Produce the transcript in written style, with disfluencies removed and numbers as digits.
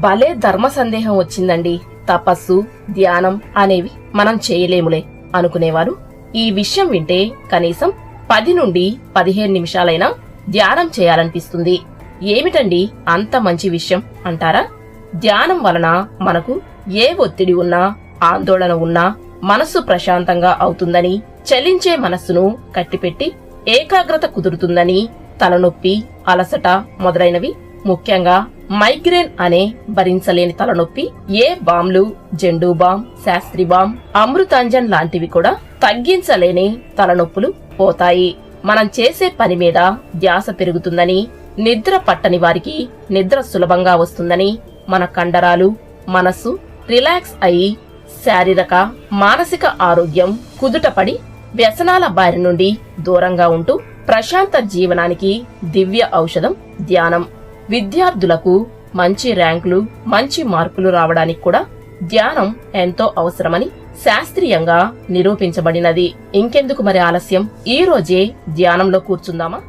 భలే ధర్మ సందేహం వచ్చిందండి. తపస్సు, ధ్యానం అనేవి మనం చేయలేములే అనుకునేవారు ఈ విషయం వింటే కనీసం 10 నుండి 15 నిమిషాలైనా ధ్యానం చేయాలనిపిస్తుంది. ఏమిటండి అంత మంచి విషయం అంటారా? ధ్యానం వలన మనకు ఏ ఒత్తిడి ఉన్నా, ఆందోళన ఉన్నా మనస్సు ప్రశాంతంగా అవుతుందని, చలించే మనస్సును కట్టిపెట్టి ఏకాగ్రత కుదురుతుందని, తలనొప్పి, అలసట మొదలైనవి, ముఖ్యంగా మైగ్రేన్ అనే భరించలేని తలనొప్పి ఏ బాంలు, జెండు బాం, శాస్త్రి బాం, అమృతాంజన్ లాంటివి కూడా తగ్గించలేని తలనొప్పులు పోతాయి. మనం చేసే పని మీద ధ్యాస పెరుగుతుందని, నిద్ర పట్టని వారికి నిద్ర సులభంగా వస్తుందని, మన కండరాలు, మనస్సు రిలాక్స్ అయి శారీరక, మానసిక ఆరోగ్యం కుదుటపడి వ్యసనాల బారి నుండి దూరంగా ఉంటూ ప్రశాంత జీవనానికి దివ్య ఔషధం ధ్యానం. విద్యార్థులకు మంచి ర్యాంకులు, మంచి మార్కులు రావడానికి కూడా ధ్యానం ఎంతో అవసరమని శాస్త్రీయంగా నిరూపించబడినది. ఇంకెందుకు మరి ఆలస్యం, ఈ రోజే ధ్యానంలో కూర్చుందామా?